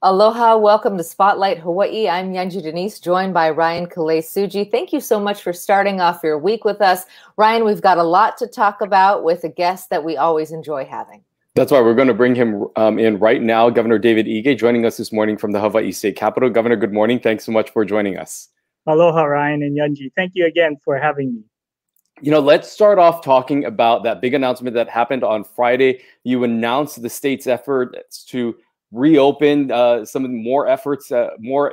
Aloha, welcome to Spotlight Hawaii. I'm Yunji Denise, joined by Ryan Kalei-Suji. Thank you so much for starting off your week with us. Ryan, we've got a lot to talk about with a guest that we always enjoy having. That's why we're going to bring him in right now. Governor David Ige joining us this morning from the Hawaii State Capitol. Governor, good morning. Thanks so much for joining us. Aloha, Ryan and Yunji. Thank you again for having me. You know, let's start off talking about that big announcement that happened on Friday. You announced the state's efforts to reopen some more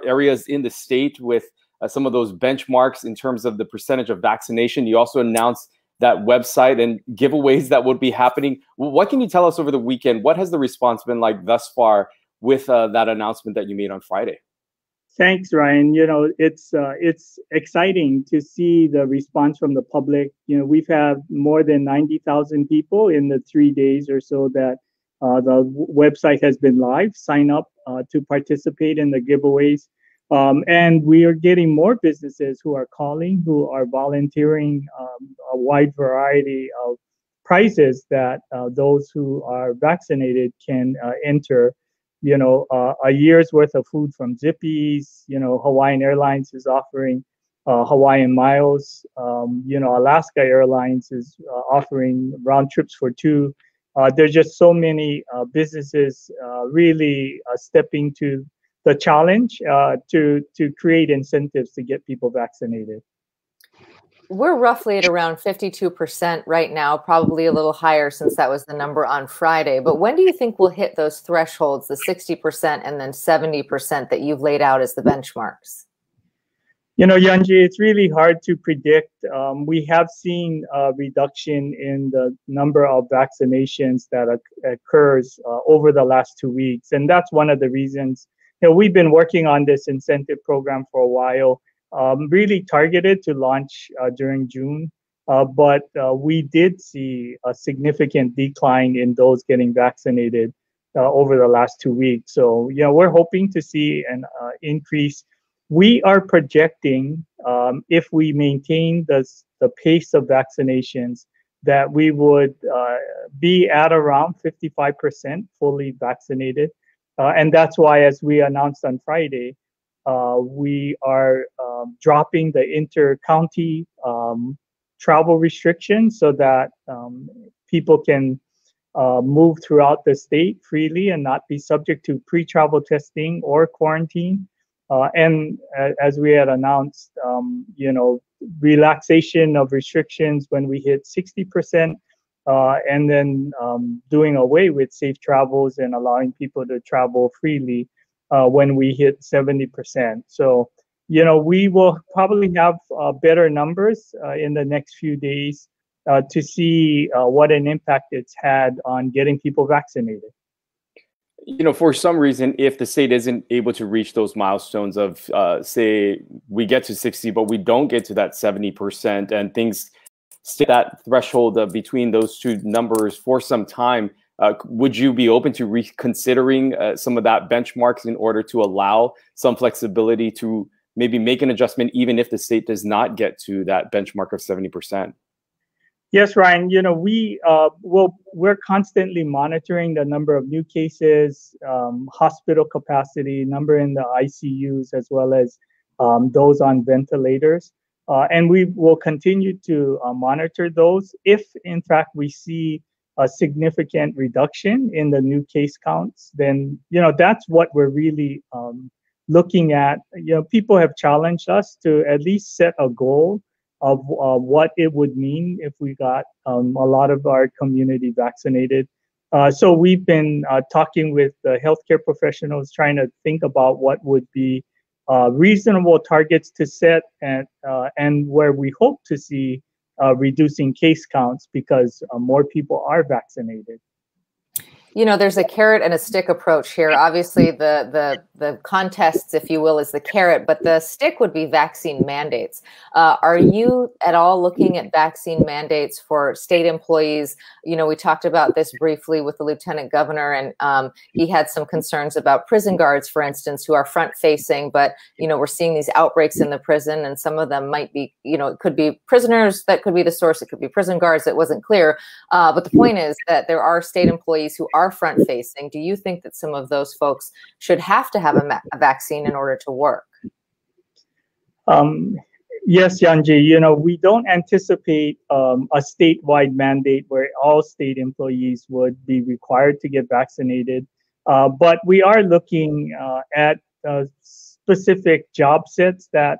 areas in the state with some of those benchmarks in terms of the percentage of vaccination. You also announced that website and giveaways that would be happening. What can you tell us over the weekend? What has the response been like thus far with that announcement that you made on Friday? Thanks, Ryan. You know, it's exciting to see the response from the public. You know, we've had more than 90,000 people in the 3 days or so that the website has been live, sign up to participate in the giveaways. And we are getting more businesses who are calling, who are volunteering a wide variety of prizes that those who are vaccinated can enter. You know, a year's worth of food from Zippy's. You know, Hawaiian Airlines is offering Hawaiian miles. You know, Alaska Airlines is offering round trips for two. There's just so many businesses really stepping to the challenge to create incentives to get people vaccinated. We're roughly at around 52% right now, probably a little higher since that was the number on Friday. But when do you think we'll hit those thresholds, the 60% and then 70% that you've laid out as the benchmarks? You know, Yunji, it's really hard to predict. We have seen a reduction in the number of vaccinations that occurs over the last 2 weeks. And that's one of the reasons, you know, we've been working on this incentive program for a while, really targeted to launch during June. But we did see a significant decline in those getting vaccinated over the last 2 weeks. So, you know, we're hoping to see an increase. We are projecting, if we maintain the pace of vaccinations, that we would be at around 55% fully vaccinated. And that's why, as we announced on Friday, we are dropping the inter-county travel restrictions so that people can move throughout the state freely and not be subject to pre-travel testing or quarantine. And as we had announced, you know, relaxation of restrictions when we hit 60%, and then doing away with safe travels and allowing people to travel freely when we hit 70%. So, you know, we will probably have better numbers in the next few days to see what an impact it's had on getting people vaccinated. You know, for some reason, if the state isn't able to reach those milestones of, say, we get to 60, but we don't get to that 70%, and things stay that threshold between those two numbers for some time, would you be open to reconsidering some of that benchmarks in order to allow some flexibility to maybe make an adjustment, even if the state does not get to that benchmark of 70%? Yes, Ryan. You know, we're constantly monitoring the number of new cases, hospital capacity, number in the ICUs, as well as those on ventilators. And we will continue to monitor those. If, in fact, we see a significant reduction in the new case counts, then, you know, that's what we're really looking at. You know, people have challenged us to at least set a goal of what it would mean if we got a lot of our community vaccinated. So we've been talking with the healthcare professionals, trying to think about what would be reasonable targets to set, and where we hope to see reducing case counts because more people are vaccinated. You know, there's a carrot and a stick approach here. Obviously, the the contests, if you will, is the carrot, but the stick would be vaccine mandates. Are you at all looking at vaccine mandates for state employees? You know, we talked about this briefly with the lieutenant governor, and he had some concerns about prison guards, for instance, who are front facing, but, you know, we're seeing these outbreaks in the prison, and some of them might be, you know, it could be prisoners, that could be the source, it could be prison guards, it wasn't clear. But the point is that there are state employees who are front facing. Do you think that some of those folks should have to have a vaccine in order to work? Yes, Yanji, you know, we don't anticipate a statewide mandate where all state employees would be required to get vaccinated. But we are looking at specific job sets that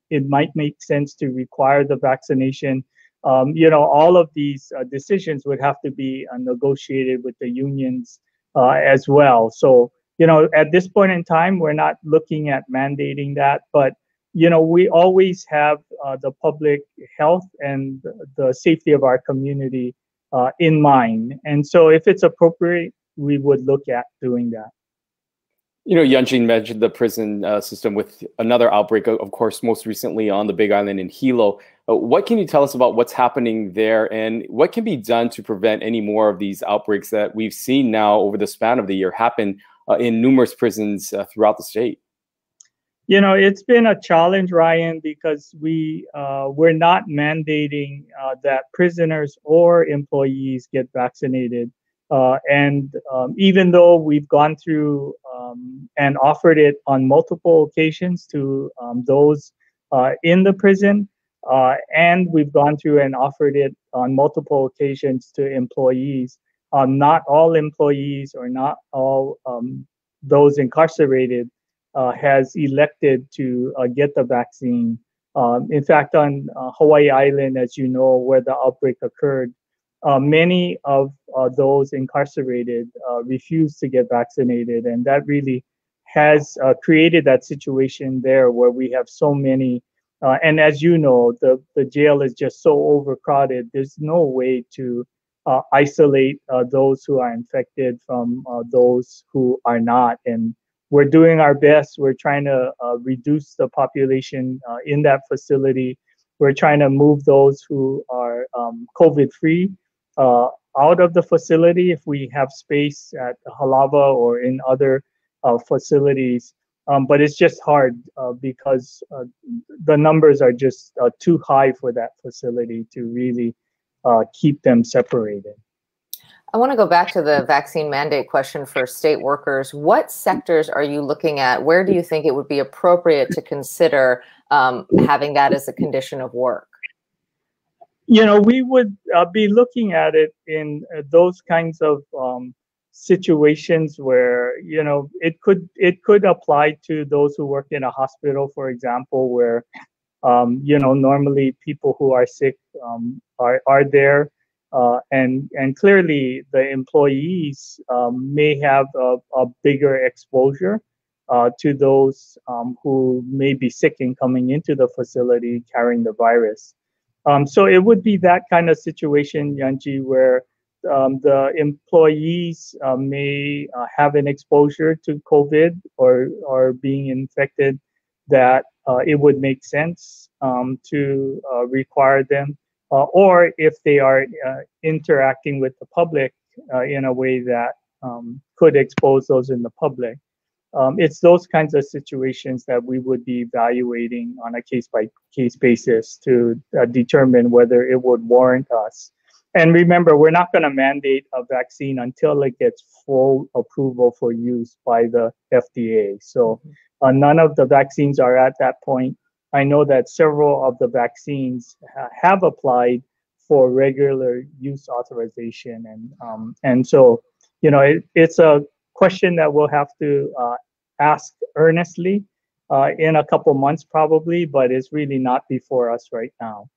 it might make sense to require the vaccination. You know, all of these decisions would have to be negotiated with the unions as well. So, you know, at this point in time, we're not looking at mandating that, but, you know, we always have the public health and the safety of our community in mind. And so if it's appropriate, we would look at doing that. You know, Yunjin mentioned the prison system with another outbreak, of course, most recently on the Big Island in Hilo. What can you tell us about what's happening there, and what can be done to prevent any more of these outbreaks that we've seen now over the span of the year happen in numerous prisons throughout the state? You know, it's been a challenge, Ryan, because we're not mandating that prisoners or employees get vaccinated. And even though we've gone through and offered it on multiple occasions to those in the prison, and we've gone through and offered it on multiple occasions to employees, not all employees or not all those incarcerated has elected to get the vaccine. In fact, on Hawaii Island, as you know, where the outbreak occurred, many of those incarcerated refused to get vaccinated, and that really has created that situation there where we have so many. And as you know, the jail is just so overcrowded. There's no way to isolate those who are infected from those who are not. And we're doing our best. We're trying to reduce the population in that facility. We're trying to move those who are COVID-free out of the facility if we have space at Halava or in other facilities. But it's just hard because the numbers are just too high for that facility to really keep them separated. I want to go back to the vaccine mandate question for state workers. What sectors are you looking at? Where do you think it would be appropriate to consider having that as a condition of work? You know, we would be looking at it in those kinds of situations where, you know, it could apply to those who work in a hospital, for example, where, you know, normally people who are sick are there. And clearly the employees may have a bigger exposure to those who may be sick and coming into the facility carrying the virus. So it would be that kind of situation, Yanji, where the employees may have an exposure to COVID or being infected, that it would make sense to require them. Or if they are interacting with the public in a way that could expose those in the public. It's those kinds of situations that we would be evaluating on a case-by-case basis to determine whether it would warrant us. And remember, we're not going to mandate a vaccine until it gets full approval for use by the FDA. So none of the vaccines are at that point. I know that several of the vaccines have applied for regular use authorization, and so, you know, it's a question that we'll have to ask earnestly in a couple months probably, but it's really not before us right now.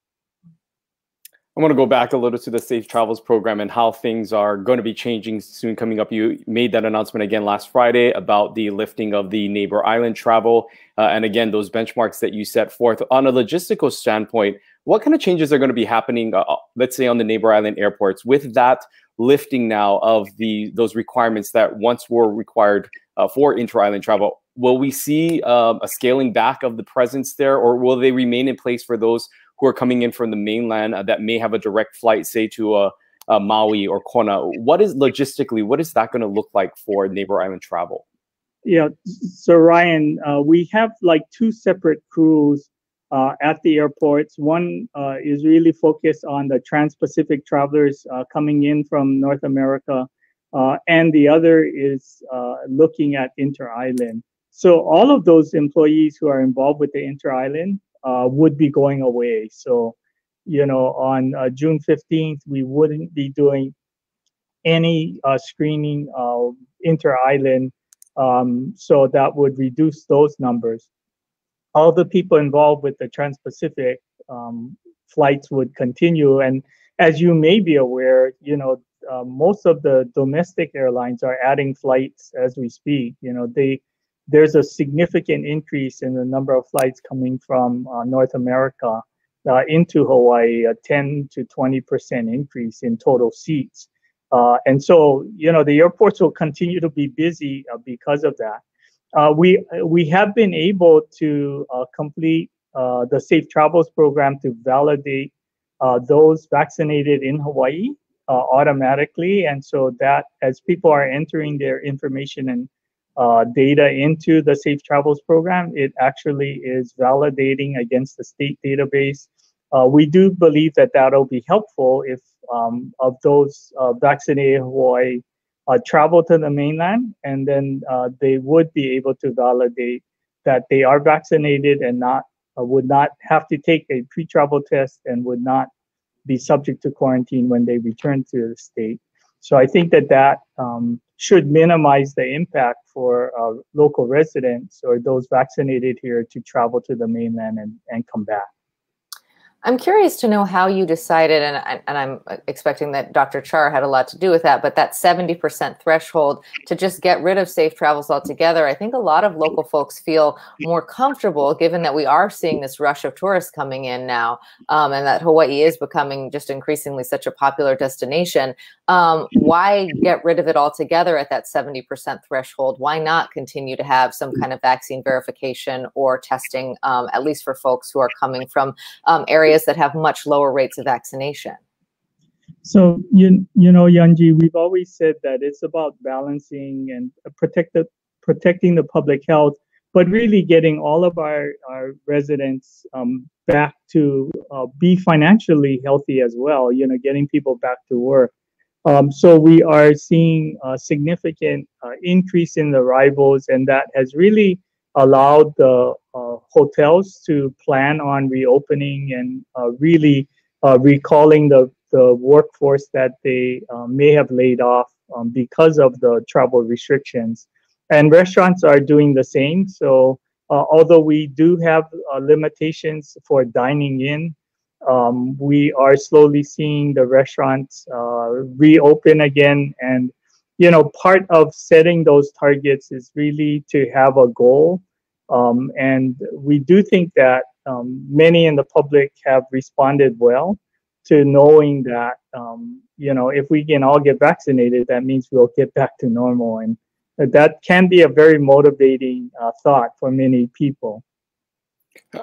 I want to go back a little to the Safe Travels program and how things are going to be changing soon coming up. You made that announcement again last Friday about the lifting of the neighbor island travel. And again, those benchmarks that you set forth. On a logistical standpoint, what kind of changes are going to be happening, let's say, on the neighbor island airports with that lifting now of those requirements that once were required for intra-island travel? will we see a scaling back of the presence there, or will they remain in place for those who are coming in from the mainland that may have a direct flight, say to Maui or Kona? What is that going to look like for neighbor island travel? Yeah, so Ryan, we have like two separate crews at the airports. One is really focused on the trans-Pacific travelers coming in from North America, and the other is looking at inter-island. So all of those employees who are involved with the inter-island would be going away. So, on June 15th, we wouldn't be doing any screening of inter-island. So that would reduce those numbers. All the people involved with the Trans-Pacific flights would continue. And as you may be aware, most of the domestic airlines are adding flights as we speak. There's a significant increase in the number of flights coming from North America into Hawaii, a 10 to 20% increase in total seats. And so, the airports will continue to be busy because of that. We have been able to complete the Safe Travels program to validate those vaccinated in Hawaii automatically. And so that as people are entering their information and data into the Safe Travels program, it actually is validating against the state database. We do believe that that'll be helpful if of those vaccinated Hawaii travel to the mainland, and then they would be able to validate that they are vaccinated and would not have to take a pre-travel test and would not be subject to quarantine when they return to the state. So I think that should minimize the impact for local residents or those vaccinated here to travel to the mainland and come back. I'm curious to know how you decided, and I'm expecting that Dr. Char had a lot to do with that, but that 70% threshold to just get rid of safe travels altogether, I think a lot of local folks feel more comfortable given that we are seeing this rush of tourists coming in now, and that Hawaii is becoming just increasingly such a popular destination. Why get rid of it altogether at that 70% threshold? Why not continue to have some kind of vaccine verification or testing, at least for folks who are coming from areas that have much lower rates of vaccination? So, Yunji, we've always said that it's about balancing and protecting the public health, but really getting all of our residents back to be financially healthy as well, getting people back to work. So we are seeing a significant increase in the arrivals, and that has really allowed the hotels to plan on reopening and really recalling the workforce that they may have laid off because of the travel restrictions. And restaurants are doing the same. So although we do have limitations for dining in, we are slowly seeing the restaurants reopen again. And, part of setting those targets is really to have a goal. And we do think that many in the public have responded well to knowing that, if we can all get vaccinated, that means we'll get back to normal. And that can be a very motivating thought for many people.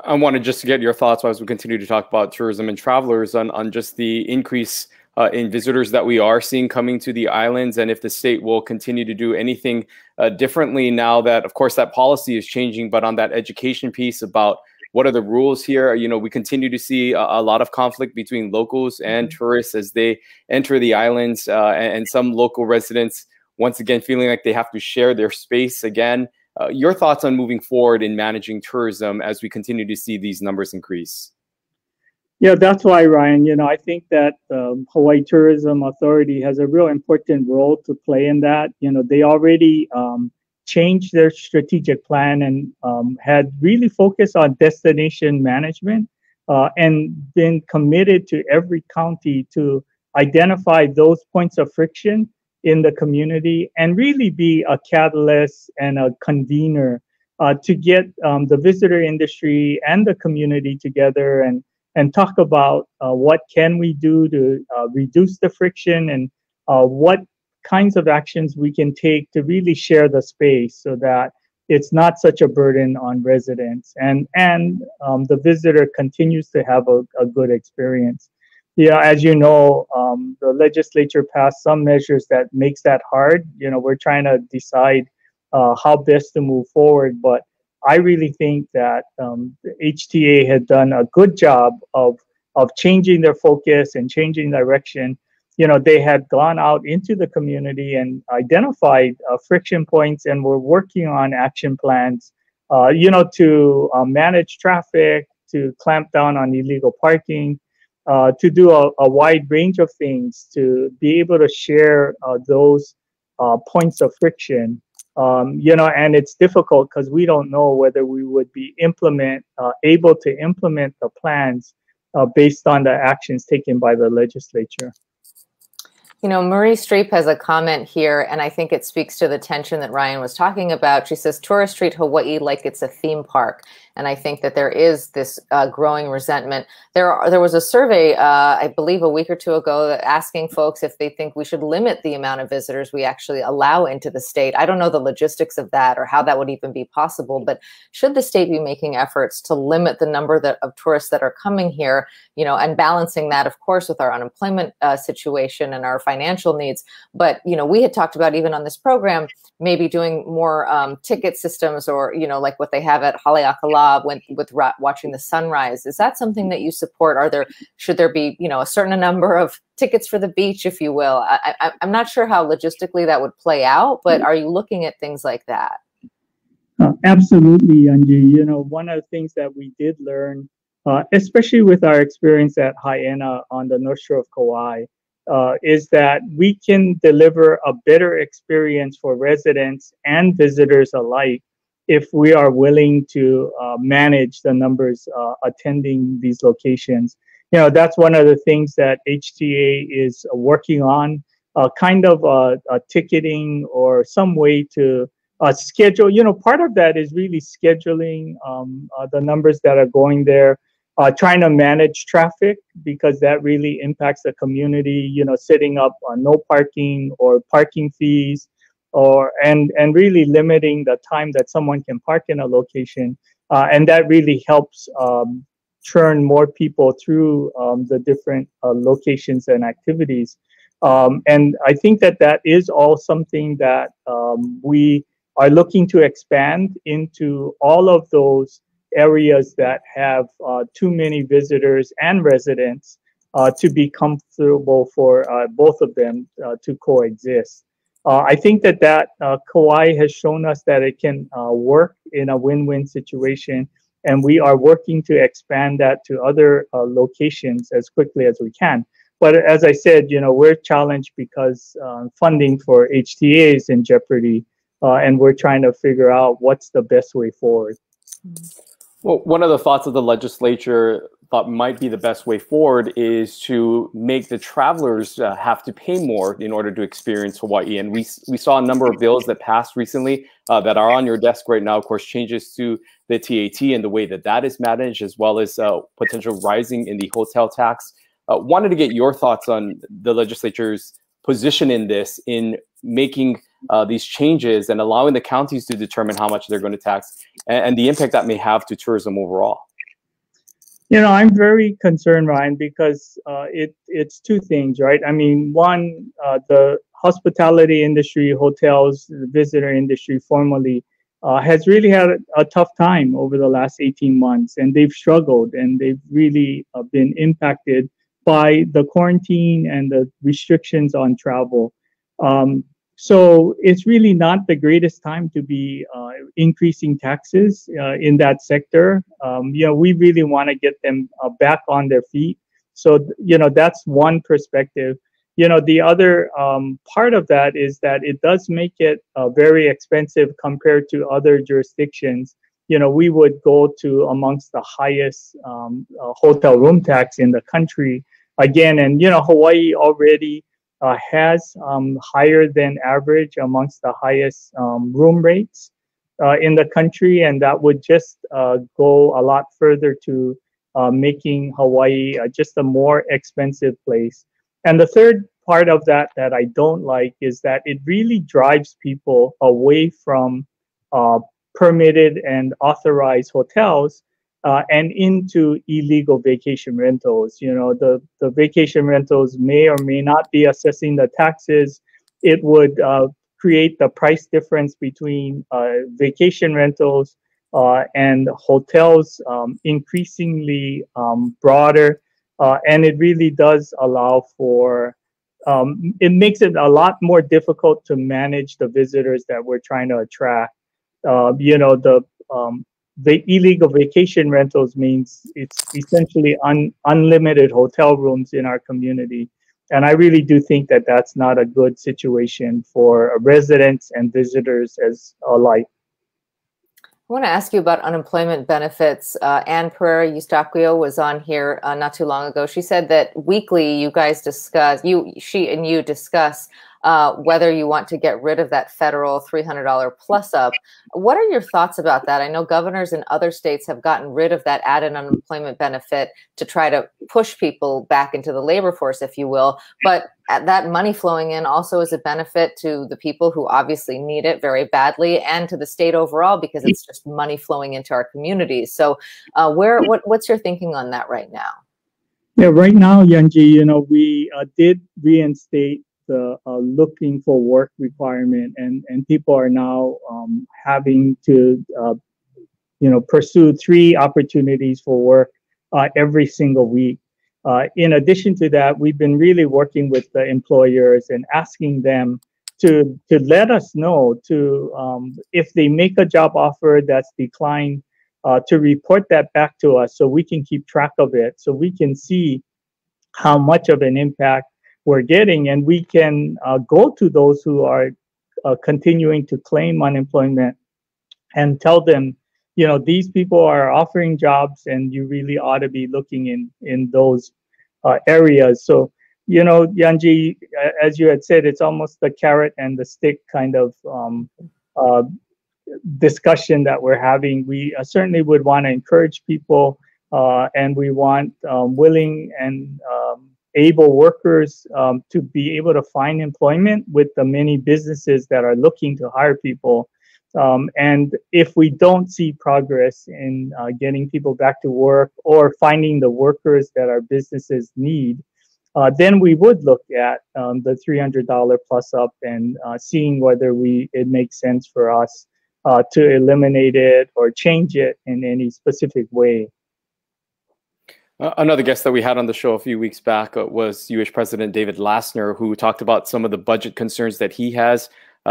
I wanted just to get your thoughts as we continue to talk about tourism and travelers on just the increase in visitors that we are seeing coming to the islands, and if the state will continue to do anything differently now that, of course, that policy is changing, but on that education piece about what are the rules here, we continue to see a lot of conflict between locals and tourists as they enter the islands, and some local residents, once again, feeling like they have to share their space again. Your thoughts on moving forward in managing tourism as we continue to see these numbers increase? Yeah, that's why, Ryan, I think that Hawaii Tourism Authority has a real important role to play in that. They already changed their strategic plan and had really focused on destination management and been committed to every county to identify those points of friction in the community and really be a catalyst and a convener to get the visitor industry and the community together and talk about what can we do to reduce the friction and what kinds of actions we can take to really share the space so that it's not such a burden on residents, and the visitor continues to have a good experience. Yeah, as you know, the legislature passed some measures that makes that hard. We're trying to decide how best to move forward, but I really think that the HTA had done a good job of changing their focus and changing direction. They had gone out into the community and identified friction points, and were working on action plans, to manage traffic, to clamp down on illegal parking, to do a wide range of things to be able to share those points of friction. And it's difficult because we don't know whether we would be able to implement the plans based on the actions taken by the legislature. Marie Streep has a comment here, and I think it speaks to the tension that Ryan was talking about. She says, tourists treat Hawaii like it's a theme park. And I think that there is this growing resentment. There was a survey, I believe a week or two ago, asking folks if they think we should limit the amount of visitors we actually allow into the state. I don't know the logistics of that or how that would even be possible, but should the state be making efforts to limit the number of tourists that are coming here, and balancing that, of course, with our unemployment situation and our financial needs. But, we had talked about, even on this program, maybe doing more ticket systems, or, like what they have at Haleakala with watching the sunrise. Is that something that you support? Should there be, a certain number of tickets for the beach, if you will? I'm not sure how logistically that would play out, but are you looking at things like that? Absolutely, Angie. One of the things that we did learn, especially with our experience at Haena on the North Shore of Kauai, is that we can deliver a better experience for residents and visitors alike if we are willing to manage the numbers attending these locations. That's one of the things that HTA is working on, kind of a ticketing or some way to schedule. Part of that is really scheduling the numbers that are going there, trying to manage traffic, because that really impacts the community, setting up no parking or parking fees, and really limiting the time that someone can park in a location. And that really helps churn more people through the different locations and activities. And I think that is all something that we are looking to expand into all of those areas that have too many visitors and residents to be comfortable for both of them to coexist. I think that Kauai has shown us that it can work in a win-win situation, and we are working to expand that to other locations as quickly as we can. But as I said, we're challenged because funding for HTA is in jeopardy, and we're trying to figure out what's the best way forward. Well, one of the thoughts of the legislature thought might be the best way forward is to make the travelers have to pay more in order to experience Hawaii. And we saw a number of bills that passed recently that are on your desk right now. Of course, changes to the TAT and the way that is managed, as well as potential rising in the hotel tax. Wanted to get your thoughts on the legislature's position in this, in making these changes and allowing the counties to determine how much they're going to tax, and the impact that may have to tourism overall. I'm very concerned, Ryan, because it's two things, right? I mean, one, the hospitality industry, hotels, the visitor industry formally has really had a tough time over the last 18 months, and they've struggled, and they've really been impacted by the quarantine and the restrictions on travel. So it's really not the greatest time to be increasing taxes in that sector. We really want to get them back on their feet. So, that's one perspective. The other part of that is that it does make it very expensive compared to other jurisdictions. We would go to amongst the highest hotel room tax in the country again. And, Hawaii already has higher than average amongst the highest room rates in the country, and that would just go a lot further to making Hawaii just a more expensive place. And the third part of that I don't like is that it really drives people away from permitted and authorized hotels and into illegal vacation rentals. You know, the vacation rentals may or may not be assessing the taxes. It would create the price difference between vacation rentals and hotels increasingly broader. And it really does allow for, it makes it a lot more difficult to manage the visitors that we're trying to attract. You know, the illegal vacation rentals means it's essentially unlimited hotel rooms in our community. And I really do think that that's not a good situation for residents and visitors as alike. I want to ask you about unemployment benefits. Ann Pereira Eustaquio was on here not too long ago. She said that weekly you guys discuss, she and you discuss whether you want to get rid of that federal $300 plus up. What are your thoughts about that? I know governors in other states have gotten rid of that added unemployment benefit to try to push people back into the labor force, if you will. But that money flowing in also is a benefit to the people who obviously need it very badly, and to the state overall, because it's just money flowing into our communities. So what's your thinking on that right now? Yeah, right now, Yanji, you know, we did reinstate the looking for work requirement, and people are now having to, you know, pursue 3 opportunities for work every single week. In addition to that, we've been really working with the employers and asking them to let us know if they make a job offer that's declined, to report that back to us so we can keep track of it, so we can see how much of an impact we're getting, and we can go to those who are continuing to claim unemployment and tell them, you know, these people are offering jobs and you really ought to be looking in those areas. So, you know, Yanji, as you had said, it's almost the carrot and the stick kind of discussion that we're having. We certainly would want to encourage people, and we want willing and able workers to be able to find employment with the many businesses that are looking to hire people. And if we don't see progress in getting people back to work or finding the workers that our businesses need, then we would look at the $300 plus up and seeing whether it makes sense for us to eliminate it or change it in any specific way. Another guest that we had on the show a few weeks back was U.S. President David Lassner, who talked about some of the budget concerns that he has.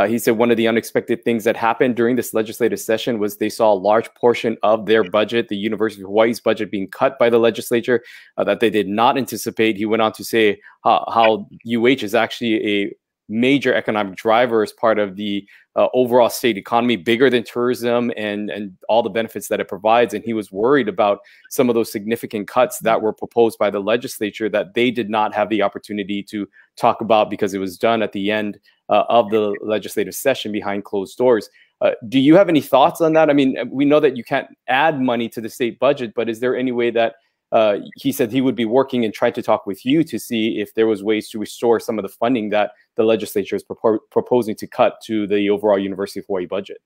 He said one of the unexpected things that happened during this legislative session was they saw a large portion of their budget, the University of Hawaii's budget, being cut by the legislature that they did not anticipate. He went on to say how UH is actually a major economic driver as part of the overall state economy, bigger than tourism and all the benefits that it provides. And he was worried about some of those significant cuts that were proposed by the legislature that they did not have the opportunity to talk about because it was done at the end of the legislative session behind closed doors. Do you have any thoughts on that? I mean, we know that you can't add money to the state budget, but is there any way that he said he would be working and trying to talk with you to see if there was ways to restore some of the funding that the legislature is proposing to cut to the overall University of Hawaii budget?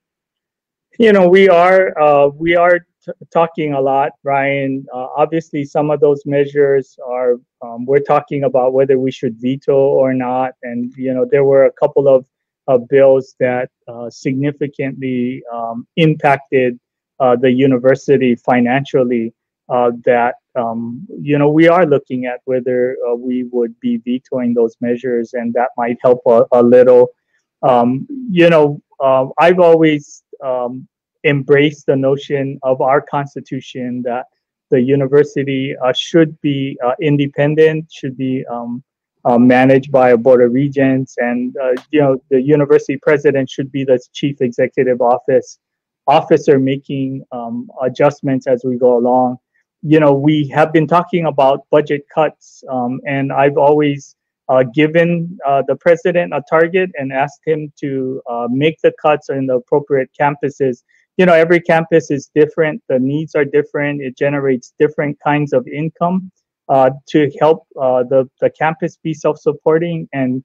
You know, we are talking a lot, Ryan. Obviously, some of those measures are, we're talking about whether we should veto or not. And, you know, there were a couple of bills that significantly impacted the university financially that, you know, we are looking at whether we would be vetoing those measures, and that might help a little. You know, I've always embraced the notion of our Constitution that the university should be independent, should be managed by a board of regents, and you know, the university president should be the chief executive officer making adjustments as we go along. You know, we have been talking about budget cuts, and I've always given the president a target and asked him to make the cuts in the appropriate campuses. You know, every campus is different. The needs are different. It generates different kinds of income to help the campus be self-supporting, and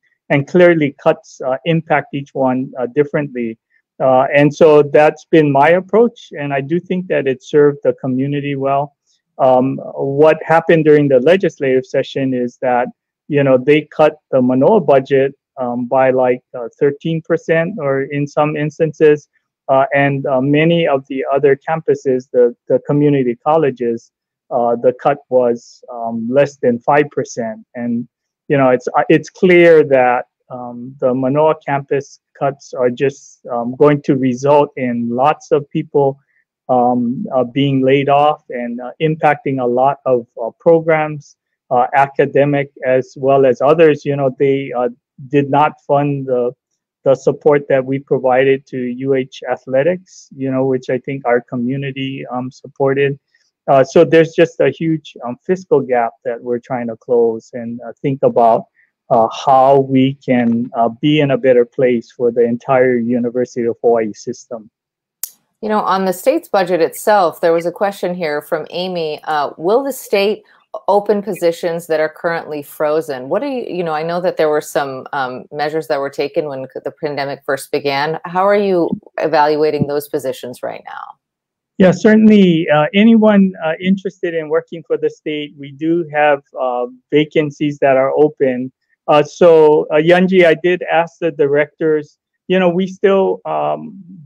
clearly cuts impact each one differently. And so that's been my approach, and I do think that it served the community well. What happened during the legislative session is that, they cut the Manoa budget by like 13%, or in some instances, and many of the other campuses, the community colleges, the cut was less than 5%. And it's clear that the Manoa campus cuts are just going to result in lots of people being laid off and impacting a lot of programs, academic as well as others. They did not fund the support that we provided to UH athletics, which I think our community supported. So there's just a huge fiscal gap that we're trying to close, and think about how we can be in a better place for the entire University of Hawaii system. On the state's budget itself, there was a question here from Amy. Will the state open positions that are currently frozen? What do I know that there were some measures that were taken when the pandemic first began. How are you evaluating those positions right now? Yeah, certainly anyone interested in working for the state, we do have vacancies that are open. So Yunji, I did ask the directors, we still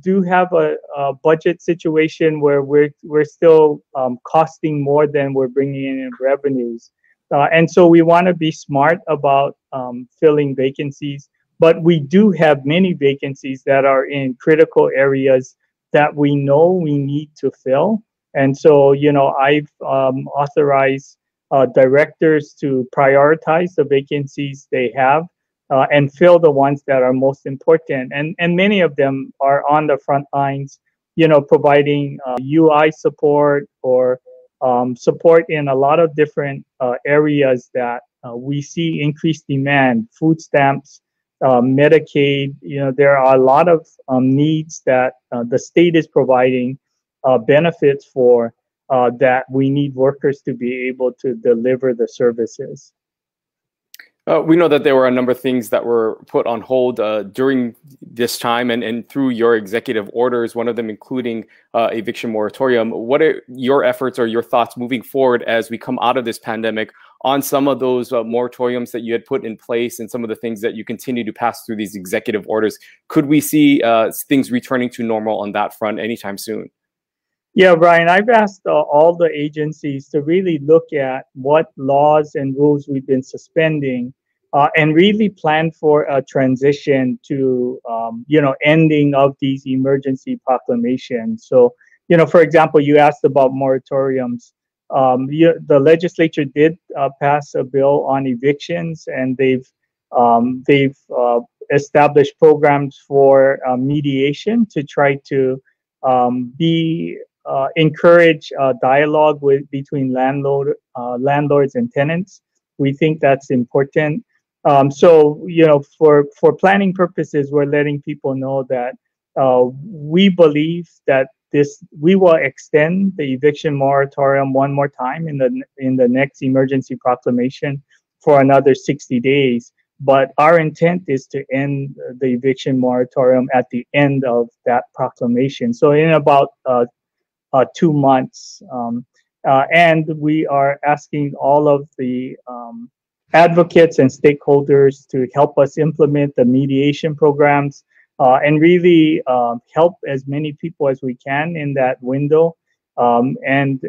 do have a budget situation where we're still costing more than we're bringing in revenues. And so we want to be smart about filling vacancies, but we do have many vacancies that are in critical areas that we know we need to fill. And so, I've authorized directors to prioritize the vacancies they have and fill the ones that are most important. And many of them are on the front lines, providing UI support or support in a lot of different areas that we see increased demand, food stamps, Medicaid. There are a lot of needs that the state is providing benefits for that we need workers to be able to deliver the services. We know that there were a number of things that were put on hold during this time and through your executive orders, one of them including eviction moratorium. What are your efforts or your thoughts moving forward as we come out of this pandemic on some of those moratoriums that you had put in place and some of the things that you continue to pass through these executive orders? Could we see things returning to normal on that front anytime soon? Yeah, Brian, I've asked all the agencies to really look at what laws and rules we've been suspending and really plan for a transition to, ending of these emergency proclamations. So, for example, you asked about moratoriums. The legislature did pass a bill on evictions, and they've established programs for mediation to try to encourage dialogue between landlords and tenants. We think that's important. So, for planning purposes, we're letting people know that we believe that we will extend the eviction moratorium one more time in the next emergency proclamation for another 60 days. But our intent is to end the eviction moratorium at the end of that proclamation. So in about 2 months. And we are asking all of the advocates and stakeholders to help us implement the mediation programs and really help as many people as we can in that window. And,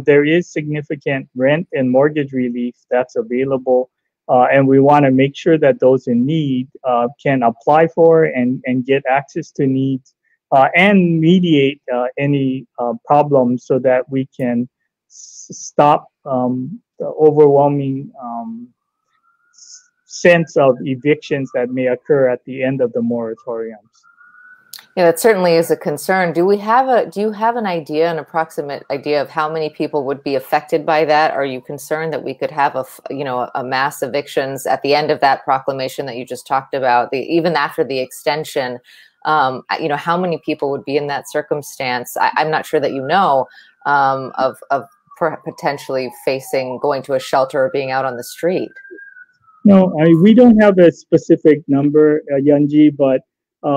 there is significant rent and mortgage relief that's available. And we want to make sure that those in need can apply for and get access to needs. And mediate any problems so that we can stop the overwhelming sense of evictions that may occur at the end of the moratoriums. Yeah, that certainly is a concern. Do you have an idea, an approximate idea of how many people would be affected by that? Are you concerned that we could have a mass evictions at the end of that proclamation that you just talked about, even after the extension? How many people would be in that circumstance? I'm not sure that of potentially going to a shelter or being out on the street. No, we don't have a specific number, Yunji, but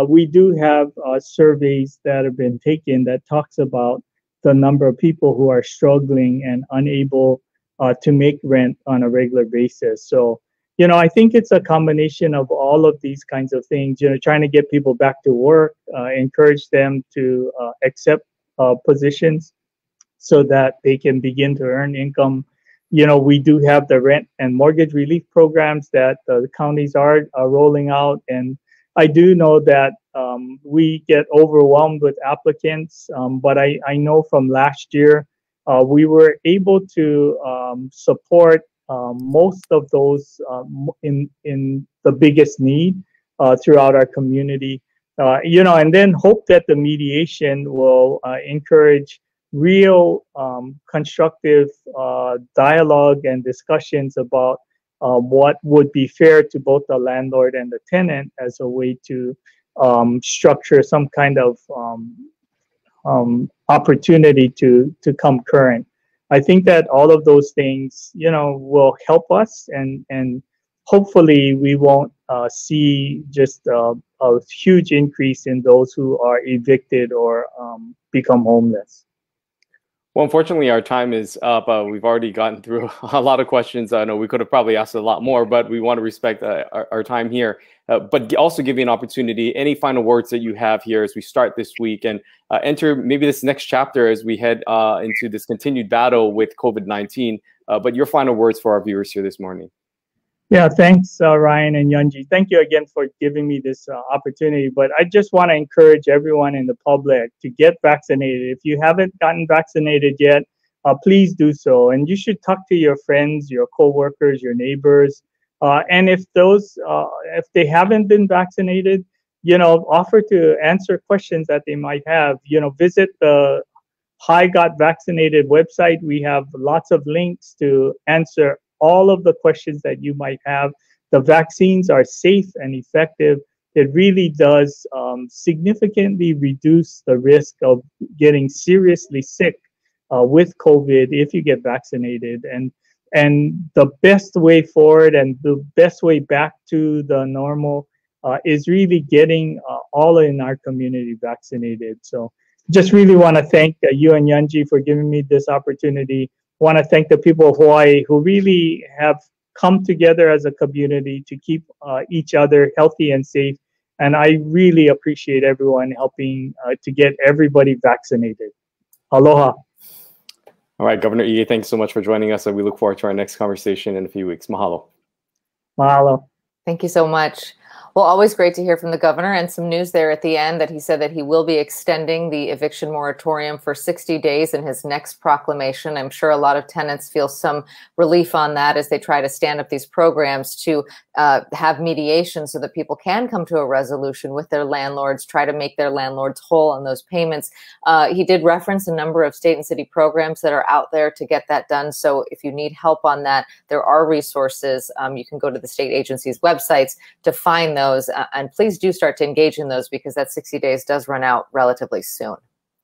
we do have surveys that have been taken that talks about the number of people who are struggling and unable to make rent on a regular basis. So, I think it's a combination of all of these kinds of things, trying to get people back to work, encourage them to accept positions so that they can begin to earn income. We do have the rent and mortgage relief programs that the counties are rolling out. And I do know that we get overwhelmed with applicants, but I know from last year, we were able to support most of those in the biggest need throughout our community, and then hope that the mediation will encourage real constructive dialogue and discussions about what would be fair to both the landlord and the tenant as a way to structure some kind of opportunity to come current. I think that all of those things, will help us, and hopefully we won't see just a huge increase in those who are evicted or become homeless. Well, unfortunately, our time is up. We've already gotten through a lot of questions. I know we could have probably asked a lot more, but we want to respect our time here. But also give you an opportunity, any final words that you have here as we start this week and enter maybe this next chapter as we head into this continued battle with COVID-19. But your final words for our viewers here this morning. Yeah, thanks, Ryan and Yunji. Thank you again for giving me this opportunity. But I just want to encourage everyone in the public to get vaccinated. If you haven't gotten vaccinated yet, please do so. And you should talk to your friends, your coworkers, your neighbors. And if they haven't been vaccinated, offer to answer questions that they might have. Visit the Hi Got Vaccinated website. We have lots of links to answer all of the questions that you might have. The vaccines are safe and effective. It really does significantly reduce the risk of getting seriously sick with COVID if you get vaccinated. And the best way forward and the best way back to the normal is really getting all in our community vaccinated. So just really want to thank you and Yunji for giving me this opportunity. Want to thank the people of Hawaii who really have come together as a community to keep each other healthy and safe. And I really appreciate everyone helping to get everybody vaccinated. Aloha. All right, Governor Ige, thanks so much for joining us. And we look forward to our next conversation in a few weeks. Mahalo. Mahalo. Thank you so much. Well, always great to hear from the governor, and some news there at the end that he said that he will be extending the eviction moratorium for 60 days in his next proclamation. I'm sure a lot of tenants feel some relief on that as they try to stand up these programs to have mediation so that people can come to a resolution with their landlords, try to make their landlords whole on those payments. He did reference a number of state and city programs that are out there to get that done. So if you need help on that, there are resources. You can go to the state agencies' websites to find those. And please do start to engage in those because that 60 days does run out relatively soon.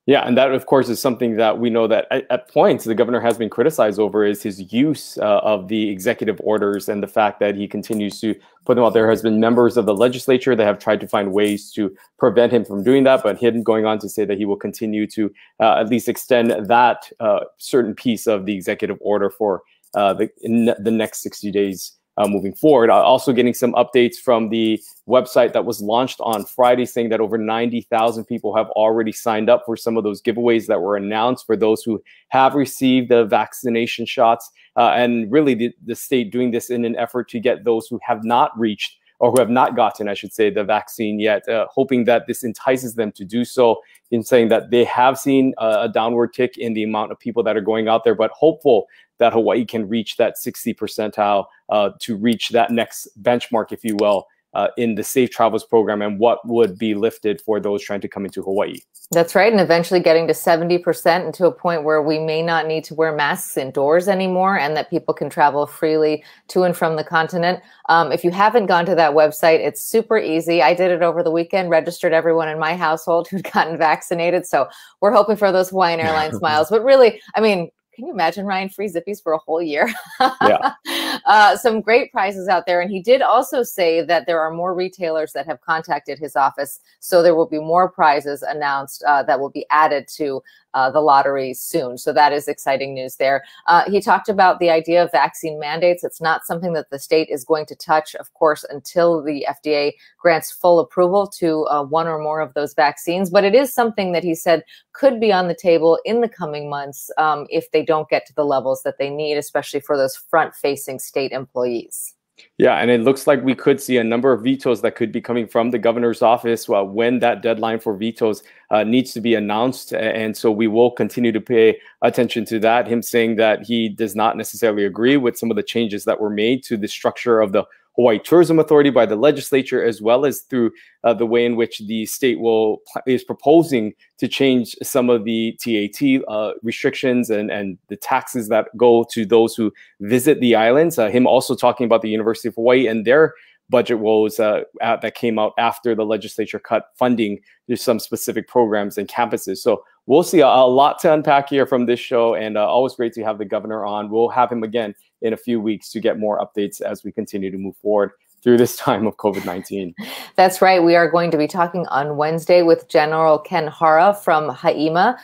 Yeah, and that, of course, is something that we know that at points the governor has been criticized over is his use of the executive orders and the fact that he continues to put them out. There has been members of the legislature that have tried to find ways to prevent him from doing that, but him going on to say that he will continue to at least extend that certain piece of the executive order for the next 60 days. Moving forward. Also getting some updates from the website that was launched on Friday saying that over 90,000 people have already signed up for some of those giveaways that were announced for those who have received the vaccination shots. And really the state doing this in an effort to get those who have not reached or who have not gotten, I should say, the vaccine yet, hoping that this entices them to do so, in saying that they have seen a downward tick in the amount of people that are going out there, but hopeful that Hawaii can reach that 60 percentile to reach that next benchmark, if you will, in the Safe Travels program and what would be lifted for those trying to come into Hawaii. That's right. And eventually getting to 70% and to a point where we may not need to wear masks indoors anymore and that people can travel freely to and from the continent. If you haven't gone to that website, it's super easy. I did it over the weekend, registered everyone in my household who'd gotten vaccinated. So we're hoping for those Hawaiian Airlines miles. But really, I mean, Can you imagine, Ryan, free Zippies for a whole year? Yeah. Some great prizes out there. And he did also say that there are more retailers that have contacted his office. So there will be more prizes announced that will be added to the lottery soon. So that is exciting news there. He talked about the idea of vaccine mandates. It's not something that the state is going to touch, of course, until the FDA grants full approval to one or more of those vaccines. But it is something that he said could be on the table in the coming months if they don't get to the levels that they need, especially for those front-facing state employees. Yeah, and it looks like we could see a number of vetoes that could be coming from the governor's office when that deadline for vetoes needs to be announced. And so we will continue to pay attention to that. Him saying that he does not necessarily agree with some of the changes that were made to the structure of the Hawaii Tourism Authority by the legislature, as well as through the way in which the state is proposing to change some of the TAT restrictions and the taxes that go to those who visit the islands. Him also talking about the University of Hawaii and their budget woes that came out after the legislature cut funding to some specific programs and campuses. So we'll see a lot to unpack here from this show, and always great to have the governor on. We'll have him again in a few weeks to get more updates as we continue to move forward through this time of COVID-19. That's right. We are going to be talking on Wednesday with General Ken Hara from HAIMA.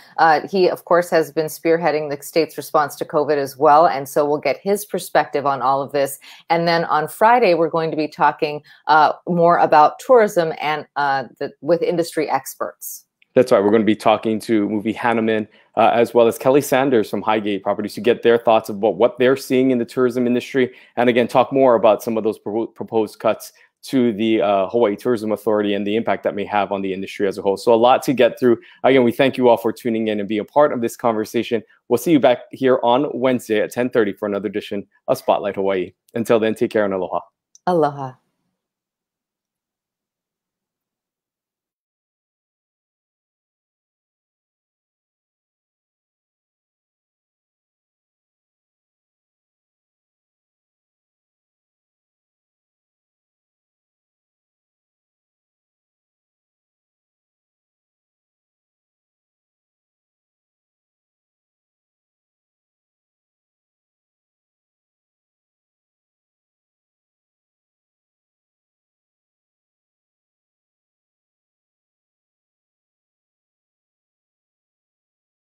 He, of course, has been spearheading the state's response to COVID as well. And so we'll get his perspective on all of this. And then on Friday, we're going to be talking more about tourism and with industry experts. That's right. We're going to be talking to Movie Hanneman as well as Kelly Sanders from Highgate Properties to get their thoughts about what they're seeing in the tourism industry. And again, talk more about some of those proposed cuts to the Hawaii Tourism Authority and the impact that may have on the industry as a whole. So a lot to get through. Again, we thank you all for tuning in and being a part of this conversation. We'll see you back here on Wednesday at 10:30 for another edition of Spotlight Hawaii. Until then, take care and aloha. Aloha.